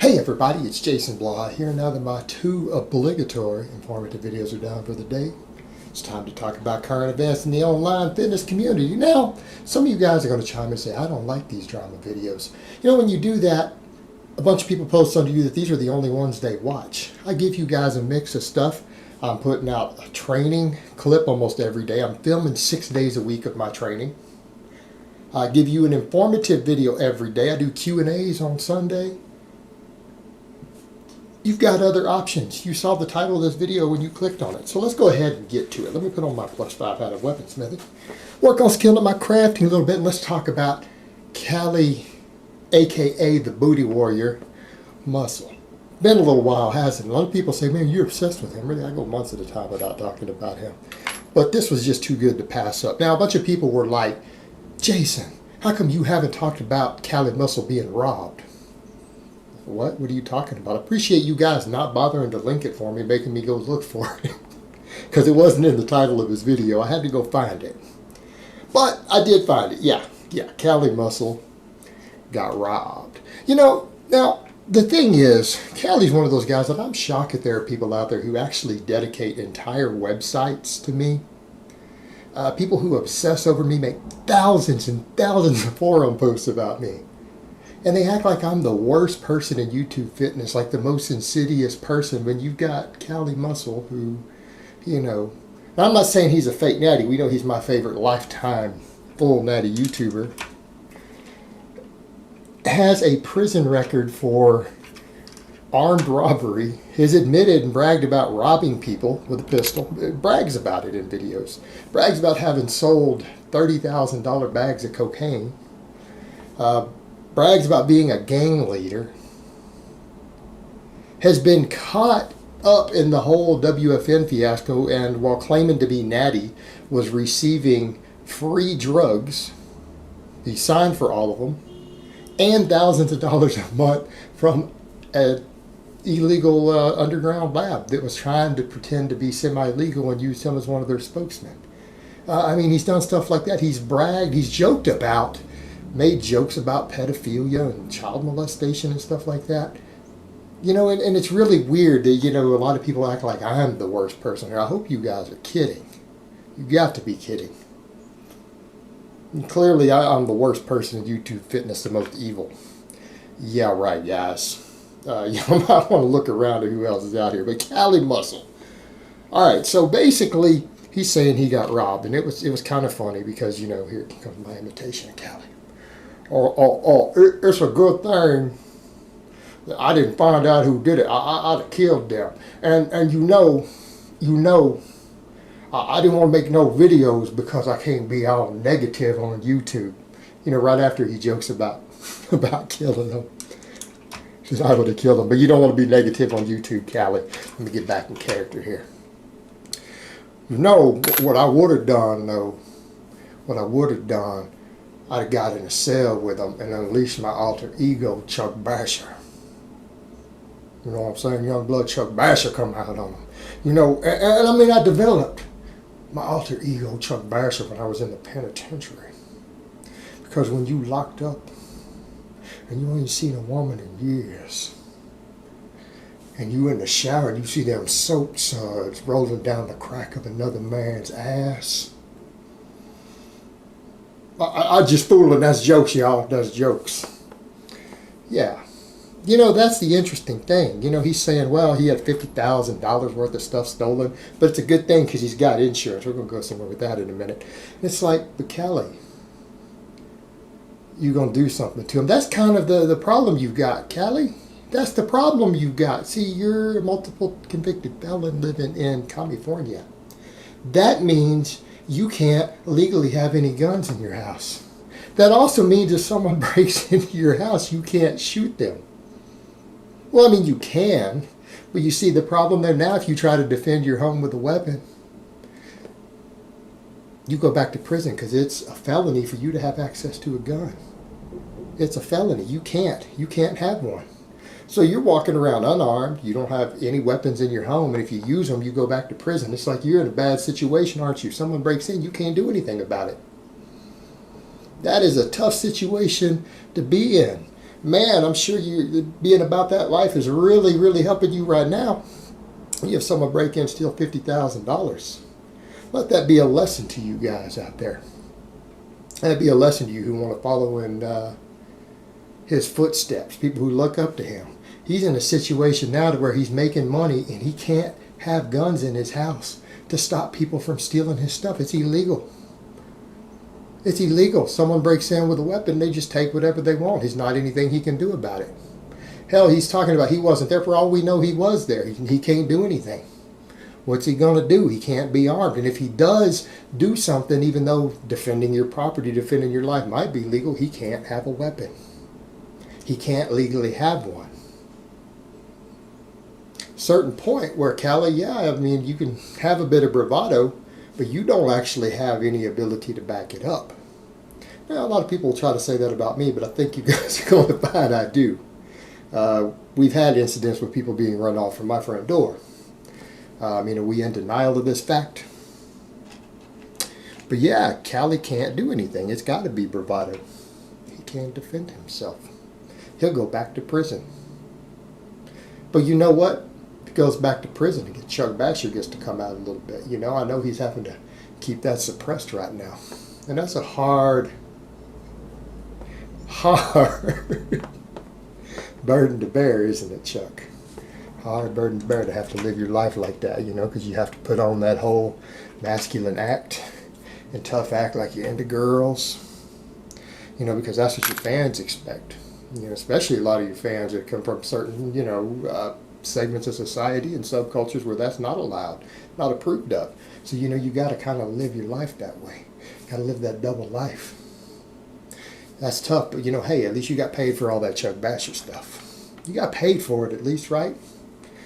Hey everybody, it's Jason Blaha here. Now that my two obligatory informative videos are done for the day, it's time to talk about current events in the online fitness community. Now, some of you guys are going to chime in and say, I don't like these drama videos. You know, when you do that, a bunch of people post on you that these are the only ones they watch. I give you guys a mix of stuff. I'm putting out a training clip almost every day. I'm filming 6 days a week of my training. I give you an informative video every day. I do Q&As on Sunday. You've got other options. You saw the title of this video when you clicked on it. So let's go ahead and get to it. Let me put on my +5 out of weaponsmithing. Work on scaling up my crafting a little bit. And let's talk about Callie, aka the Booty Warrior, Muscle. Been a little while, hasn't it? A lot of people say, man, you're obsessed with him. Really, I go months at a time without talking about him. But this was just too good to pass up. Now, a bunch of people were like, Jason, how come you haven't talked about Callie Muscle being robbed? What are you talking about? I appreciate you guys not bothering to link it for me, making me go look for it. Because it wasn't in the title of his video. I had to go find it. But I did find it. Yeah, Callie Muscle got robbed. You know, now, the thing is, Callie's one of those guys that I'm shocked that there are people out there who actually dedicate entire websites to me. People who obsess over me, make thousands and thousands of forum posts about me. And they act like I'm the worst person in YouTube fitness, like the most insidious person, when you've got Callie Muscle, who, you know, and I'm not saying he's a fake natty. We know he's my favorite lifetime full natty YouTuber. Has a prison record for armed robbery. Has admitted and bragged about robbing people with a pistol. Brags about it in videos. Brags about having sold $30,000 bags of cocaine. Brags about being a gang leader, has been caught up in the whole WFN fiasco, and while claiming to be natty, was receiving free drugs. He signed for all of them, and thousands of dollars a month from an illegal underground lab that was trying to pretend to be semi-legal and use him as one of their spokesmen. I mean, he's done stuff like that. He's bragged, he's joked about, made jokes about pedophilia and child molestation and stuff like that. You know, and it's really weird that, you know, a lot of people act like I'm the worst person here. I hope you guys are kidding. You got to be kidding. And clearly, I'm the worst person in YouTube fitness, the most evil. Yeah, right, guys. You might want to look around at who else is out here. But Callie Muscle. All right, so basically, he's saying he got robbed. And it was kind of funny because, you know, here comes my imitation of Callie. It's a good thing that I didn't find out who did it. I'd have killed them. And you know, I didn't want to make no videos because I can't be all negative on YouTube. You know, right after he jokes about killing them. He says, I would have killed them. But you don't want to be negative on YouTube, Callie. Let me get back in character here. You know, what I would have done, though, I'd have got in a cell with him and unleashed my alter ego, Chuck Basher. You know what I'm saying? Young blood Chuck Basher come out on him. You know, and I mean, I developed my alter ego, Chuck Basher, when I was in the penitentiary. Because when you locked up and you ain't seen a woman in years, and you in the shower and you see them soap suds rolling down the crack of another man's ass, I just fooling. That's jokes, y'all. That's jokes. Yeah. You know, that's the interesting thing. You know, he's saying, well, he had $50,000 worth of stuff stolen, but it's a good thing because he's got insurance. We're going to go somewhere with that in a minute. And it's like, but Callie, you're going to do something to him. That's kind of the problem you've got, Callie. That's the problem you've got. See, you're a multiple convicted felon living in California. That means you can't legally have any guns in your house. That also means if someone breaks into your house, you can't shoot them. Well, I mean, you can, but you see the problem there now. If you try to defend your home with a weapon, you go back to prison because it's a felony for you to have access to a gun. It's a felony. You can't have one. So you're walking around unarmed. You don't have any weapons in your home. And if you use them, you go back to prison. It's like you're in a bad situation, aren't you? Someone breaks in, you can't do anything about it. That is a tough situation to be in. man, I'm sure you being about that life is really, really helping you right now. You have someone break in and steal $50,000. Let that be a lesson to you guys out there. That'd be a lesson to you who want to follow in his footsteps, people who look up to him. He's in a situation now to where he's making money and he can't have guns in his house to stop people from stealing his stuff. It's illegal. It's illegal. Someone breaks in with a weapon, they just take whatever they want. There's not anything he can do about it. Hell, he's talking about he wasn't there. For all we know, he was there. He can't do anything. What's he going to do? He can't be armed. And if he does do something, even though defending your property, defending your life might be legal, he can't have a weapon. He can't legally have one. Certain point where Cali, yeah, I mean, you can have a bit of bravado, but you don't actually have any ability to back it up. Now, a lot of people try to say that about me, but I think you guys are going to find I do. We've had incidents with people being run off from my front door. Are we in denial of this fact? But yeah, Cali can't do anything. It's got to be bravado. He can't defend himself. He'll go back to prison. But you know what? If he goes back to prison, Chuck Basher gets to come out a little bit. I know he's having to keep that suppressed right now. And that's a hard burden to bear, isn't it, Chuck? Hard burden to bear to have to live your life like that, because you have to put on that whole masculine act and tough act like you're into girls, because that's what your fans expect. Especially a lot of your fans that come from certain, segments of society and subcultures where that's not allowed, not approved of. So, you got to kind of live your life that way. Got to live that double life. That's tough, but hey, at least you got paid for all that Chuck Basher stuff. You got paid for it at least, right?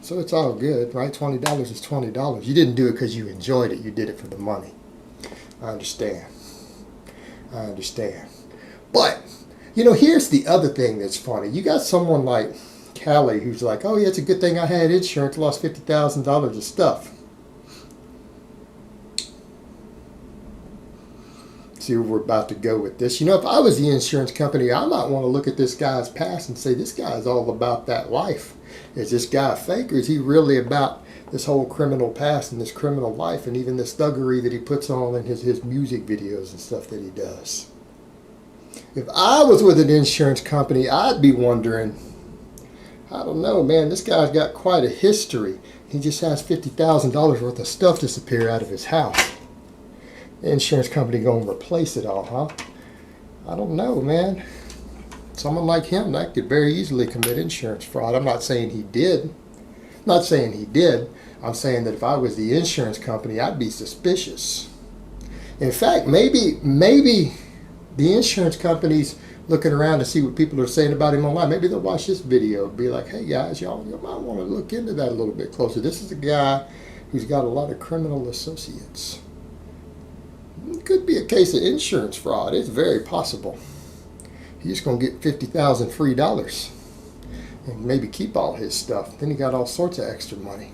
So it's all good, right? $20 is $20. You didn't do it because you enjoyed it. You did it for the money. I understand. But, here's the other thing that's funny. You got someone like Cali who's like, oh yeah, it's a good thing I had insurance, lost $50,000 of stuff. See where we're about to go with this. If I was the insurance company, I might want to look at this guy's past and say, this guy's all about that life. Is this guy a fake, or is he really about this whole criminal past and this criminal life and even this thuggery that he puts on in his music videos and stuff that he does? If I was with an insurance company, I'd be wondering, I don't know, man, this guy's got quite a history. He just has $50,000 worth of stuff disappear out of his house. The insurance company going to replace it all, huh? I don't know, man. Someone like him, that could very easily commit insurance fraud. I'm not saying he did. I'm saying that if I was the insurance company, I'd be suspicious. In fact, maybe the insurance company's looking around to see what people are saying about him online. Maybe they'll watch this video and be like, hey guys, y'all might want to look into that a little bit closer. This is a guy who's got a lot of criminal associates. It could be a case of insurance fraud. It's very possible. He's going to get $50,000 free dollars and maybe keep all his stuff. Then he got all sorts of extra money.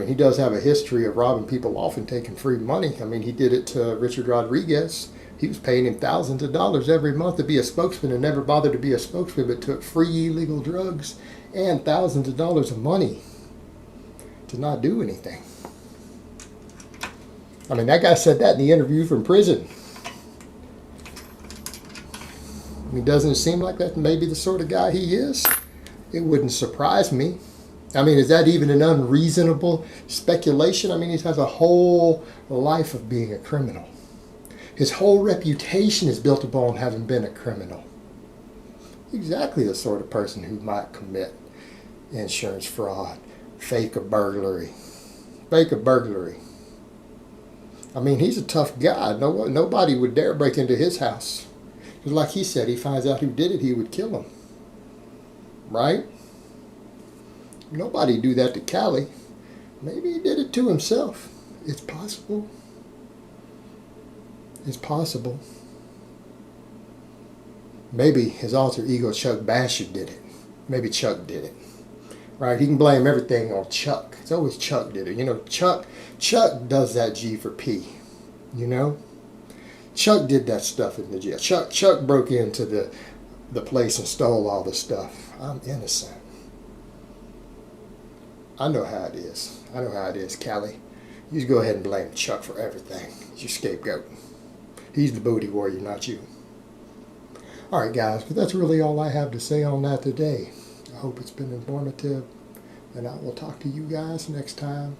He does have a history of robbing people off and taking free money. He did it to Richard Rodriguez. He was paying him thousands of dollars every month to be a spokesman and never bothered to be a spokesman, but took free illegal drugs and thousands of dollars of money to not do anything. That guy said that in the interview from prison. Doesn't it seem like that maybe the sort of guy he is? It wouldn't surprise me. Is that even an unreasonable speculation? He has a whole life of being a criminal. His whole reputation is built upon having been a criminal. Exactly the sort of person who might commit insurance fraud, fake a burglary. He's a tough guy. Nobody would dare break into his house. Because like he said, he finds out who did it, he would kill him. Right? Nobody do that to Cali. Maybe he did it to himself. It's possible. Maybe his alter ego Chuck Basher did it. Maybe Chuck did it. Right? He can blame everything on Chuck. It's always Chuck did it. Chuck does that G for P. Chuck did that stuff in the jail. Chuck broke into the the place and stole all the stuff. I'm innocent. I know how it is. I know how it is, Callie. You just go ahead and blame Chuck for everything. He's your scapegoat. He's the booty warrior, not you. Alright guys, but that's really all I have to say on that today. I hope it's been informative, and I will talk to you guys next time.